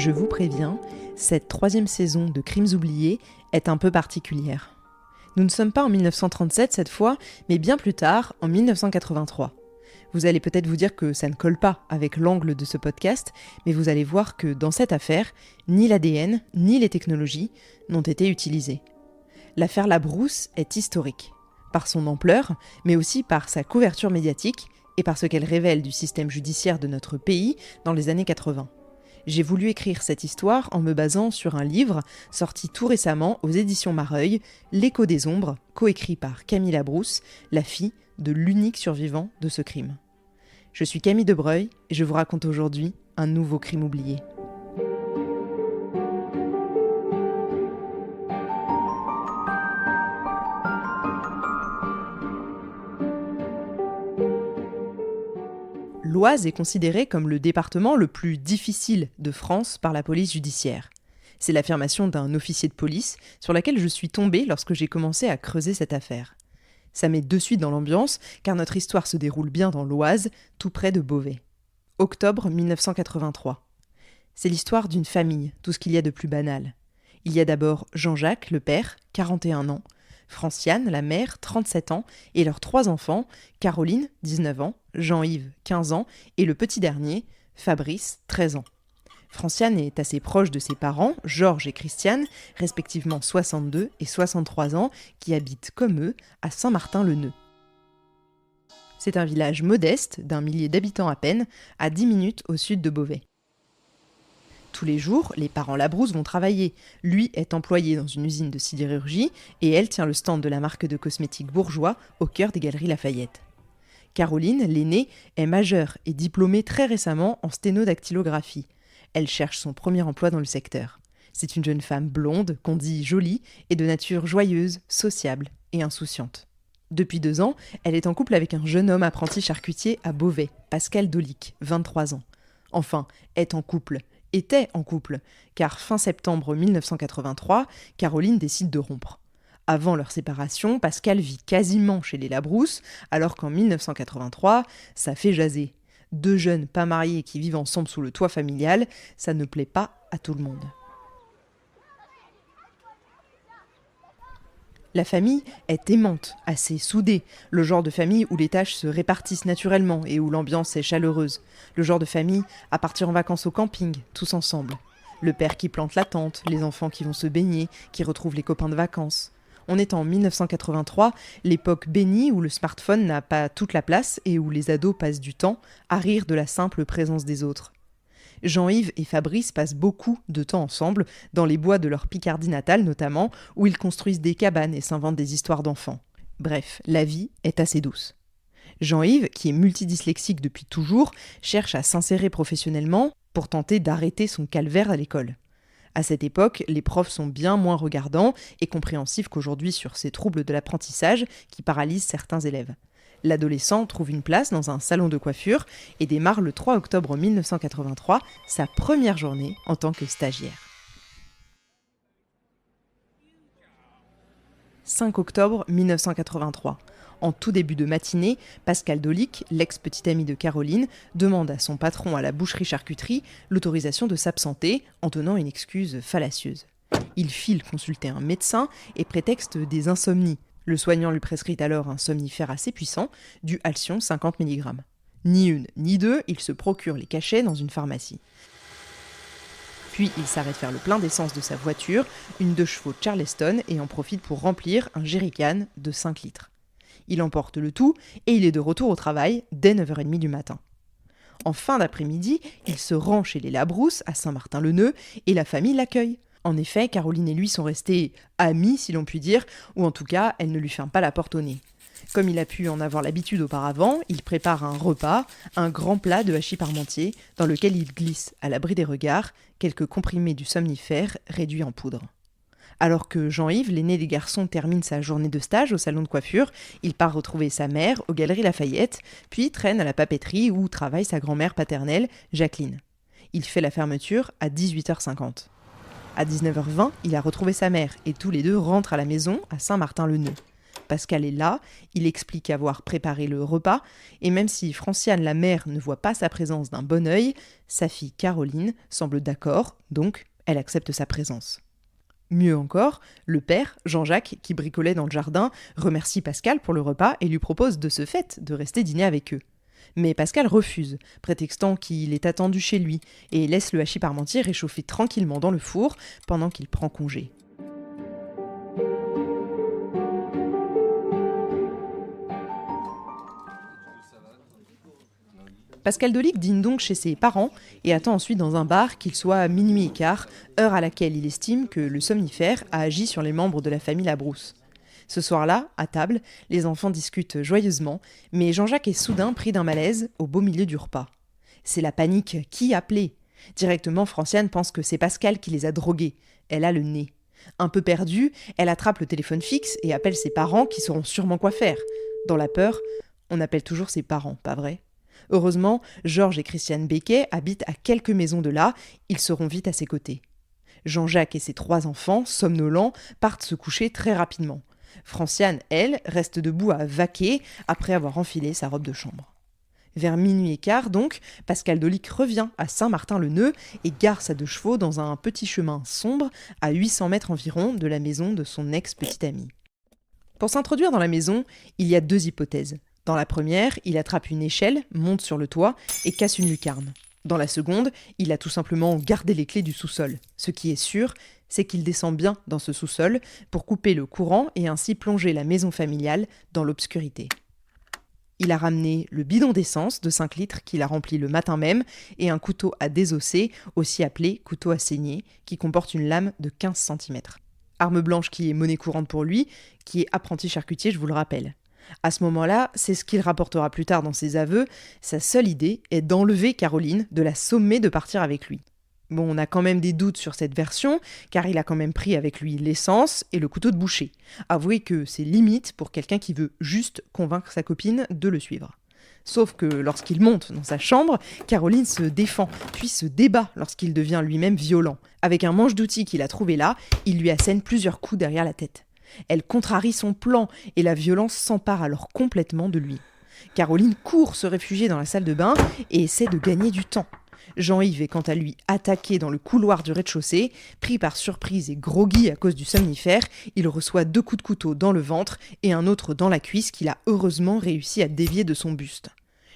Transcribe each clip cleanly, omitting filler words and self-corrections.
Je vous préviens, cette 3e saison de Crimes oubliés est un peu particulière. Nous ne sommes pas en 1937 cette fois, mais bien plus tard, en 1983. Vous allez peut-être vous dire que ça ne colle pas avec l'angle de ce podcast, mais vous allez voir que dans cette affaire, ni l'ADN, ni les technologies n'ont été utilisées. L'affaire Labrousse est historique, par son ampleur, mais aussi par sa couverture médiatique et par ce qu'elle révèle du système judiciaire de notre pays dans les années 80. J'ai voulu écrire cette histoire en me basant sur un livre sorti tout récemment aux éditions Mareuil, L'écho des ombres, coécrit par Camille Labrousse, la fille de l'unique survivant de ce crime. Je suis Camille Debreuil et je vous raconte aujourd'hui un nouveau crime oublié. L'Oise est considéré comme le département le plus difficile de France par la police judiciaire. C'est l'affirmation d'un officier de police sur laquelle je suis tombée lorsque j'ai commencé à creuser cette affaire. Ça met de suite dans l'ambiance, car notre histoire se déroule bien dans l'Oise, tout près de Beauvais. Octobre 1983. C'est l'histoire d'une famille, tout ce qu'il y a de plus banal. Il y a d'abord Jean-Jacques, le père, 41 ans, Franciane, la mère, 37 ans, et leurs 3 enfants, Caroline, 19 ans, Jean-Yves, 15 ans, et le petit dernier, Fabrice, 13 ans. Franciane est assez proche de ses parents, Georges et Christiane, respectivement 62 et 63 ans, qui habitent comme eux à Saint-Martin-le-Neu. C'est un village modeste, d'1 millier d'habitants à peine, à 10 minutes au sud de Beauvais. Tous les jours, les parents Labrousse vont travailler. Lui est employé dans une usine de sidérurgie et elle tient le stand de la marque de cosmétiques Bourjois au cœur des Galeries Lafayette. Caroline, l'aînée, est majeure et diplômée très récemment en sténodactylographie. Elle cherche son premier emploi dans le secteur. C'est une jeune femme blonde, qu'on dit jolie, et de nature joyeuse, sociable et insouciante. Depuis 2 ans, elle est en couple avec un jeune homme apprenti charcutier à Beauvais, Pascal Dolic, 23 ans. Enfin, était en couple, car fin septembre 1983, Caroline décide de rompre. Avant leur séparation, Pascal vit quasiment chez les Labrousse, alors qu'en 1983, ça fait jaser. 2 jeunes pas mariés qui vivent ensemble sous le toit familial, ça ne plaît pas à tout le monde. La famille est aimante, assez soudée, le genre de famille où les tâches se répartissent naturellement et où l'ambiance est chaleureuse. Le genre de famille à partir en vacances au camping, tous ensemble. Le père qui plante la tente, les enfants qui vont se baigner, qui retrouvent les copains de vacances. On est en 1983, l'époque bénie où le smartphone n'a pas toute la place et où les ados passent du temps à rire de la simple présence des autres. Jean-Yves et Fabrice passent beaucoup de temps ensemble, dans les bois de leur Picardie natale notamment, où ils construisent des cabanes et s'inventent des histoires d'enfants. Bref, la vie est assez douce. Jean-Yves, qui est multidyslexique depuis toujours, cherche à s'insérer professionnellement pour tenter d'arrêter son calvaire à l'école. À cette époque, les profs sont bien moins regardants et compréhensifs qu'aujourd'hui sur ces troubles de l'apprentissage qui paralysent certains élèves. L'adolescent trouve une place dans un salon de coiffure et démarre le 3 octobre 1983 sa première journée en tant que stagiaire. 5 octobre 1983. En tout début de matinée, Pascal Dolic, l'ex-petit ami de Caroline, demande à son patron à la boucherie-charcuterie l'autorisation de s'absenter en donnant une excuse fallacieuse. Il file consulter un médecin et prétexte des insomnies. Le soignant lui prescrit alors un somnifère assez puissant, du Halcyon 50 mg. Ni une, ni deux, il se procure les cachets dans une pharmacie. Puis il s'arrête faire le plein d'essence de sa voiture, une 2 chevaux Charleston, et en profite pour remplir un jerrycan de 5 litres. Il emporte le tout et il est de retour au travail dès 9h30 du matin. En fin d'après-midi, il se rend chez les Labrousse à Saint-Martin-le-Neu et la famille l'accueille. En effet, Caroline et lui sont restés amis, si l'on peut dire, ou en tout cas, elle ne lui ferme pas la porte au nez. Comme il a pu en avoir l'habitude auparavant, il prépare un repas, un grand plat de hachis parmentier, dans lequel il glisse, à l'abri des regards, quelques comprimés du somnifère réduits en poudre. Alors que Jean-Yves, l'aîné des garçons, termine sa journée de stage au salon de coiffure, il part retrouver sa mère aux Galeries Lafayette, puis traîne à la papeterie où travaille sa grand-mère paternelle, Jacqueline. Il fait la fermeture à 18h50. À 19h20, il a retrouvé sa mère et tous les deux rentrent à la maison à Saint-Martin-le-Neu. Pascal est là, il explique avoir préparé le repas, et même si Franciane, la mère, ne voit pas sa présence d'un bon œil, sa fille Caroline semble d'accord, donc elle accepte sa présence. Mieux encore, le père, Jean-Jacques, qui bricolait dans le jardin, remercie Pascal pour le repas et lui propose de ce fait de rester dîner avec eux. Mais Pascal refuse, prétextant qu'il est attendu chez lui, et laisse le hachis parmentier réchauffer tranquillement dans le four pendant qu'il prend congé. Pascal Dolic dîne donc chez ses parents et attend ensuite dans un bar qu'il soit minuit et quart, heure à laquelle il estime que le somnifère a agi sur les membres de la famille Labrousse. Ce soir-là, à table, les enfants discutent joyeusement, mais Jean-Jacques est soudain pris d'un malaise au beau milieu du repas. C'est la panique. Qui appelait ? Directement, Franciane pense que c'est Pascal qui les a drogués. Elle a le nez. Un peu perdue, elle attrape le téléphone fixe et appelle ses parents qui sauront sûrement quoi faire. Dans la peur, on appelle toujours ses parents, pas vrai ? Heureusement, Georges et Christiane Becquet habitent à quelques maisons de là, ils seront vite à ses côtés. Jean-Jacques et ses 3 enfants, somnolents, partent se coucher très rapidement. Franciane, elle, reste debout à vaquer après avoir enfilé sa robe de chambre. Vers minuit et quart donc, Pascal Dolic revient à Saint-Martin-le-Neu et gare sa 2 chevaux dans un petit chemin sombre à 800 mètres environ de la maison de son ex-petite amie. Pour s'introduire dans la maison, il y a 2 hypothèses. Dans la première, il attrape une échelle, monte sur le toit et casse une lucarne. Dans la seconde, il a tout simplement gardé les clés du sous-sol. Ce qui est sûr, c'est qu'il descend bien dans ce sous-sol pour couper le courant et ainsi plonger la maison familiale dans l'obscurité. Il a ramené le bidon d'essence de 5 litres qu'il a rempli le matin même et un couteau à désosser, aussi appelé couteau à saigner, qui comporte une lame de 15 cm. Arme blanche qui est monnaie courante pour lui, qui est apprenti charcutier, je vous le rappelle. À ce moment-là, c'est ce qu'il rapportera plus tard dans ses aveux, sa seule idée est d'enlever Caroline, de la sommer de partir avec lui. Bon, on a quand même des doutes sur cette version, car il a quand même pris avec lui l'essence et le couteau de boucher. Avouez que c'est limite pour quelqu'un qui veut juste convaincre sa copine de le suivre. Sauf que lorsqu'il monte dans sa chambre, Caroline se défend, puis se débat lorsqu'il devient lui-même violent. Avec un manche d'outils qu'il a trouvé là, il lui assène plusieurs coups derrière la tête. Elle contrarie son plan et la violence s'empare alors complètement de lui. Caroline court se réfugier dans la salle de bain et essaie de gagner du temps. Jean-Yves est quant à lui attaqué dans le couloir du rez-de-chaussée. Pris par surprise et groggy à cause du somnifère, il reçoit 2 coups de couteau dans le ventre et un autre dans la cuisse qu'il a heureusement réussi à dévier de son buste.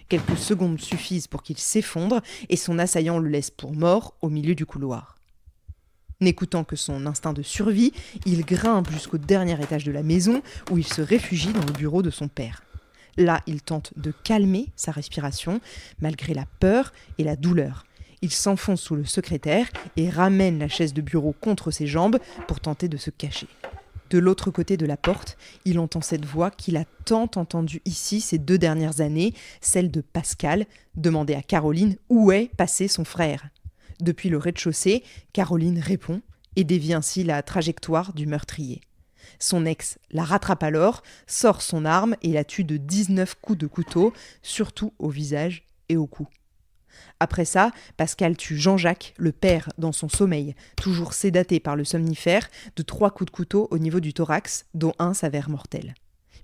Quelques secondes suffisent pour qu'il s'effondre et son assaillant le laisse pour mort au milieu du couloir. N'écoutant que son instinct de survie, il grimpe jusqu'au dernier étage de la maison où il se réfugie dans le bureau de son père. Là, il tente de calmer sa respiration malgré la peur et la douleur. Il s'enfonce sous le secrétaire et ramène la chaise de bureau contre ses jambes pour tenter de se cacher. De l'autre côté de la porte, il entend cette voix qu'il a tant entendue ici ces 2 dernières années, celle de Pascal, demander à Caroline où est passé son frère. Depuis le rez-de-chaussée, Caroline répond et dévie ainsi la trajectoire du meurtrier. Son ex la rattrape alors, sort son arme et la tue de 19 coups de couteau, surtout au visage et au cou. Après ça, Pascal tue Jean-Jacques, le père, dans son sommeil, toujours sédaté par le somnifère, de 3 coups de couteau au niveau du thorax, dont un s'avère mortel.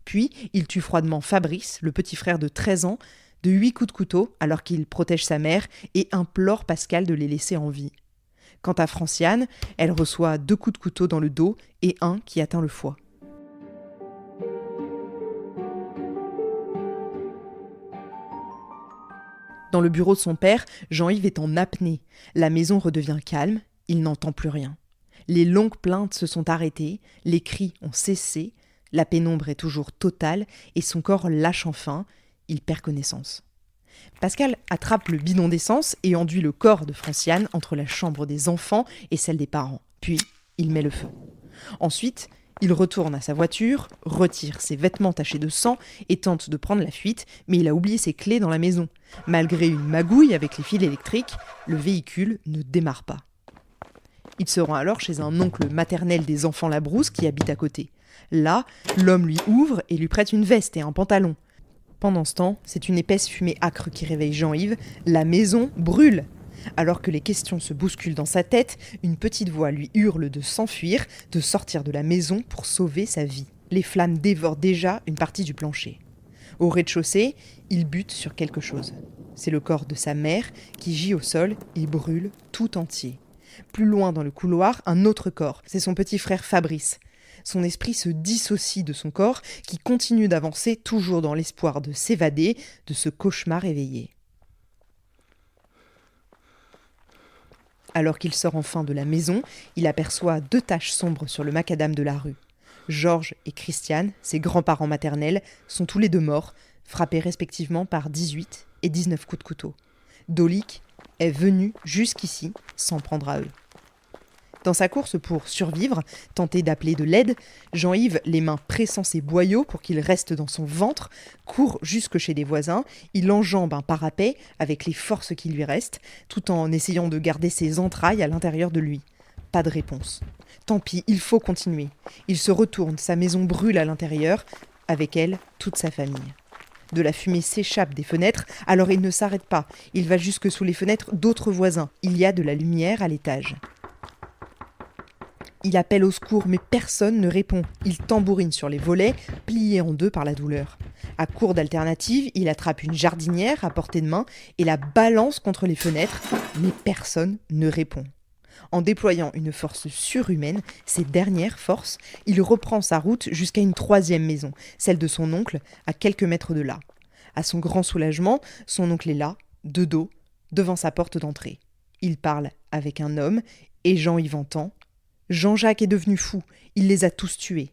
Puis, il tue froidement Fabrice, le petit frère de 13 ans, de 8 coups de couteau alors qu'il protège sa mère et implore Pascal de les laisser en vie. Quant à Franciane, elle reçoit 2 coups de couteau dans le dos et un qui atteint le foie. Dans le bureau de son père, Jean-Yves est en apnée. La maison redevient calme, il n'entend plus rien. Les longues plaintes se sont arrêtées, les cris ont cessé, la pénombre est toujours totale et son corps lâche enfin, il perd connaissance. Pascal attrape le bidon d'essence et enduit le corps de Franciane entre la chambre des enfants et celle des parents. Puis, il met le feu. Ensuite, il retourne à sa voiture, retire ses vêtements tachés de sang et tente de prendre la fuite, mais il a oublié ses clés dans la maison. Malgré une magouille avec les fils électriques, le véhicule ne démarre pas. Il se rend alors chez un oncle maternel des enfants Labrousse qui habite à côté. Là, l'homme lui ouvre et lui prête une veste et un pantalon. Pendant ce temps, c'est une épaisse fumée âcre qui réveille Jean-Yves. La maison brûle. Alors que les questions se bousculent dans sa tête, une petite voix lui hurle de s'enfuir, de sortir de la maison pour sauver sa vie. Les flammes dévorent déjà une partie du plancher. Au rez-de-chaussée, il bute sur quelque chose. C'est le corps de sa mère qui gît au sol et brûle tout entier. Plus loin dans le couloir, un autre corps. C'est son petit frère Fabrice. Son esprit se dissocie de son corps qui continue d'avancer toujours dans l'espoir de s'évader de ce cauchemar éveillé. Alors qu'il sort enfin de la maison, il aperçoit 2 taches sombres sur le macadam de la rue. Georges et Christiane, ses grands-parents maternels, sont tous les 2 morts, frappés respectivement par 18 et 19 coups de couteau. Dolik est venu jusqu'ici s'en prendre à eux. Dans sa course pour survivre, tenter d'appeler de l'aide, Jean-Yves, les mains pressant ses boyaux pour qu'ils restent dans son ventre, court jusque chez des voisins, il enjambe un parapet avec les forces qui lui restent, tout en essayant de garder ses entrailles à l'intérieur de lui. Pas de réponse. Tant pis, il faut continuer. Il se retourne, sa maison brûle à l'intérieur, avec elle, toute sa famille. De la fumée s'échappe des fenêtres, alors il ne s'arrête pas. Il va jusque sous les fenêtres d'autres voisins. Il y a de la lumière à l'étage. Il appelle au secours, mais personne ne répond. Il tambourine sur les volets, pliés en 2 par la douleur. À court d'alternative, il attrape une jardinière à portée de main et la balance contre les fenêtres, mais personne ne répond. En déployant une force surhumaine, ses dernières forces, il reprend sa route jusqu'à une 3e maison, celle de son oncle, à quelques mètres de là. À son grand soulagement, son oncle est là, de dos, devant sa porte d'entrée. Il parle avec un homme, et Jean-Yves entend « Jean-Jacques est devenu fou, il les a tous tués. »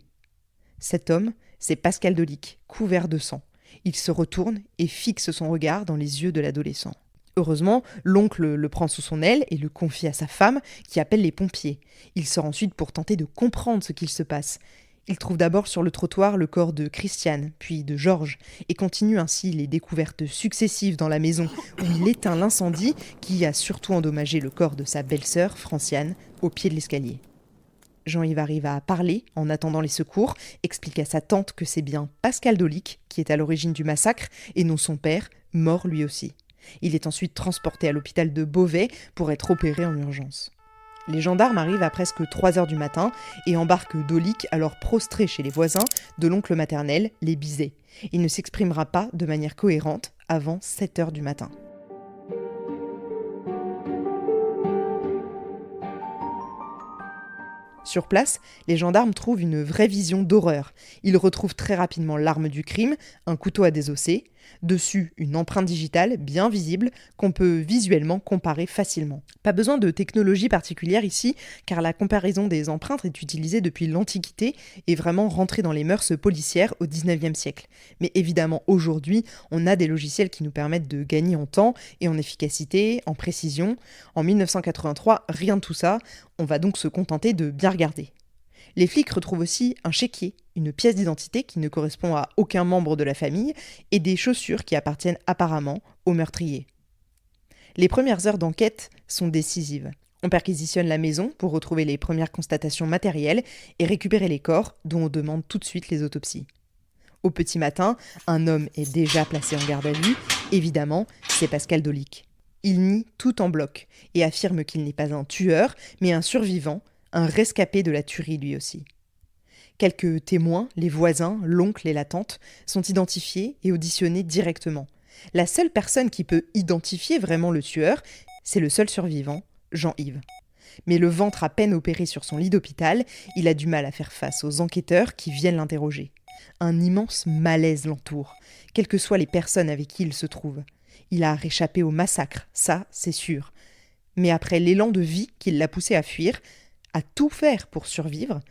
Cet homme, c'est Pascal Dolik, couvert de sang. Il se retourne et fixe son regard dans les yeux de l'adolescent. Heureusement, l'oncle le prend sous son aile et le confie à sa femme, qui appelle les pompiers. Il sort ensuite pour tenter de comprendre ce qu'il se passe. Il trouve d'abord sur le trottoir le corps de Christiane, puis de Georges, et continue ainsi les découvertes successives dans la maison, où il éteint l'incendie qui a surtout endommagé le corps de sa belle-sœur, Franciane, au pied de l'escalier. Jean-Yves arrive à parler en attendant les secours, explique à sa tante que c'est bien Pascal Dolik qui est à l'origine du massacre, et non son père, mort lui aussi. Il est ensuite transporté à l'hôpital de Beauvais pour être opéré en urgence. Les gendarmes arrivent à presque 3 heures du matin et embarquent Dolik, alors prostré chez les voisins, de l'oncle maternel, les Bizet. Il ne s'exprimera pas de manière cohérente avant 7 heures du matin. Sur place, les gendarmes trouvent une vraie vision d'horreur. Ils retrouvent très rapidement l'arme du crime, un couteau à désosser, dessus une empreinte digitale bien visible qu'on peut visuellement comparer facilement. Pas besoin de technologie particulière ici, car la comparaison des empreintes est utilisée depuis l'Antiquité et vraiment rentrée dans les mœurs policières au XIXe siècle. Mais évidemment, aujourd'hui, on a des logiciels qui nous permettent de gagner en temps et en efficacité, en précision. En 1983, rien de tout ça. On va donc se contenter de bien regarder. Les flics retrouvent aussi un chéquier, une pièce d'identité qui ne correspond à aucun membre de la famille et des chaussures qui appartiennent apparemment au meurtrier. Les premières heures d'enquête sont décisives. On perquisitionne la maison pour retrouver les premières constatations matérielles et récupérer les corps dont on demande tout de suite les autopsies. Au petit matin, un homme est déjà placé en garde à vue. Évidemment, c'est Pascal Dolik. Il nie tout en bloc et affirme qu'il n'est pas un tueur, mais un survivant, un rescapé de la tuerie lui aussi. Quelques témoins, les voisins, l'oncle et la tante, sont identifiés et auditionnés directement. La seule personne qui peut identifier vraiment le tueur, c'est le seul survivant, Jean-Yves. Mais le ventre à peine opéré sur son lit d'hôpital, il a du mal à faire face aux enquêteurs qui viennent l'interroger. Un immense malaise l'entoure, quelles que soient les personnes avec qui il se trouve. Il a réchappé au massacre, ça c'est sûr. Mais après l'élan de vie qui l'a poussé à fuir, à tout faire pour survivre,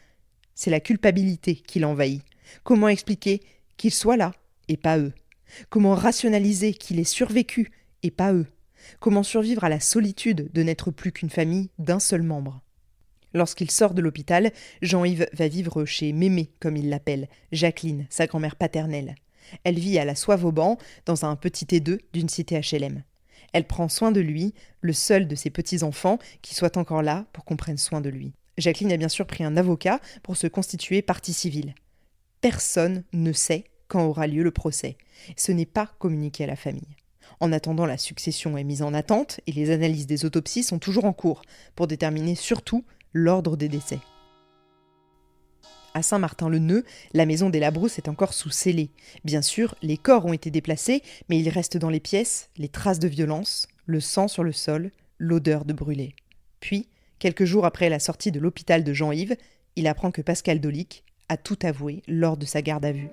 c'est la culpabilité qui l'envahit. Comment expliquer qu'il soit là et pas eux? Comment rationaliser qu'il ait survécu et pas eux? Comment survivre à la solitude de n'être plus qu'une famille d'un seul membre? Lorsqu'il sort de l'hôpital, Jean-Yves va vivre chez Mémé, comme il l'appelle, Jacqueline, sa grand-mère paternelle. Elle vit à la Soivauban, dans un petit T2 d'une cité HLM. Elle prend soin de lui, le seul de ses petits-enfants qui soit encore là pour qu'on prenne soin de lui. Jacqueline a bien sûr pris un avocat pour se constituer partie civile. Personne ne sait quand aura lieu le procès. Ce n'est pas communiqué à la famille. En attendant, la succession est mise en attente et les analyses des autopsies sont toujours en cours pour déterminer surtout l'ordre des décès. À Saint-Martin-le-Neu, la maison des Labrousse est encore sous scellé. Bien sûr, les corps ont été déplacés, mais il reste dans les pièces les traces de violence, le sang sur le sol, l'odeur de brûlé. Puis, quelques jours après la sortie de l'hôpital de Jean-Yves, il apprend que Pascal Dolic a tout avoué lors de sa garde à vue.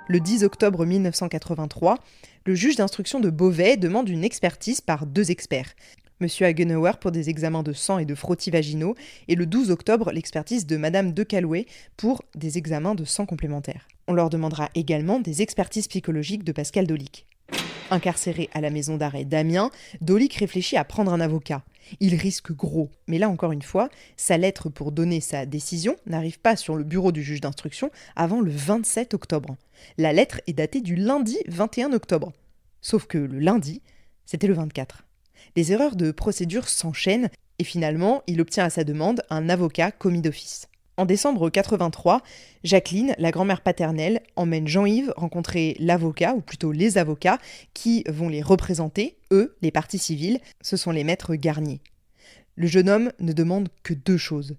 Le 10 octobre 1983, le juge d'instruction de Beauvais demande une expertise par 2 experts. Monsieur Hagenauer pour des examens de sang et de frottis vaginaux, et le 12 octobre, l'expertise de Madame de Calouet pour des examens de sang complémentaires. On leur demandera également des expertises psychologiques de Pascal Dolic. Incarcéré à la maison d'arrêt d'Amiens, Dolic réfléchit à prendre un avocat. Il risque gros, mais là encore une fois, sa lettre pour donner sa décision n'arrive pas sur le bureau du juge d'instruction avant le 27 octobre. La lettre est datée du lundi 21 octobre. Sauf que le lundi, c'était le 24. Les erreurs de procédure s'enchaînent et finalement, il obtient à sa demande un avocat commis d'office. En décembre 83, Jacqueline, la grand-mère paternelle, emmène Jean-Yves rencontrer l'avocat, ou plutôt les avocats, qui vont les représenter, eux, les parties civiles, ce sont les maîtres Garnier. Le jeune homme ne demande que 2 choses.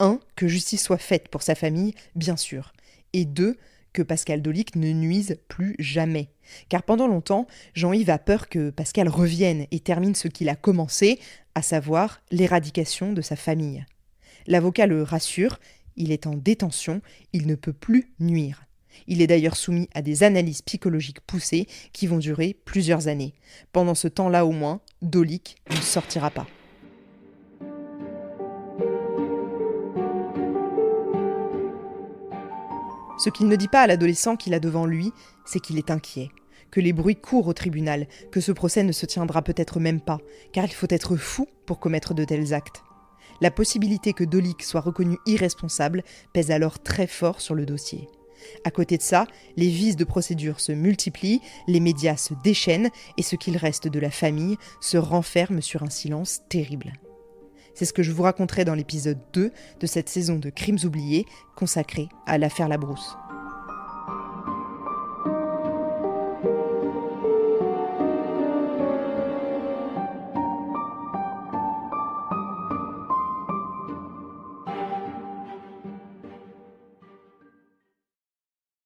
1, que justice soit faite pour sa famille, bien sûr. Et 2, que Pascal Dolic ne nuise plus jamais. Car pendant longtemps, Jean-Yves a peur que Pascal revienne et termine ce qu'il a commencé, à savoir l'éradication de sa famille. L'avocat le rassure, il est en détention, il ne peut plus nuire. Il est d'ailleurs soumis à des analyses psychologiques poussées qui vont durer plusieurs années. Pendant ce temps-là au moins, Dolic ne sortira pas. Ce qu'il ne dit pas à l'adolescent qu'il a devant lui, c'est qu'il est inquiet, que les bruits courent au tribunal, que ce procès ne se tiendra peut-être même pas, car il faut être fou pour commettre de tels actes. La possibilité que Dolic soit reconnu irresponsable pèse alors très fort sur le dossier. À côté de ça, les vices de procédure se multiplient, les médias se déchaînent et ce qu'il reste de la famille se renferme sur un silence terrible. C'est ce que je vous raconterai dans l'épisode 2 de cette saison de Crimes oubliés consacrée à l'affaire Labrousse.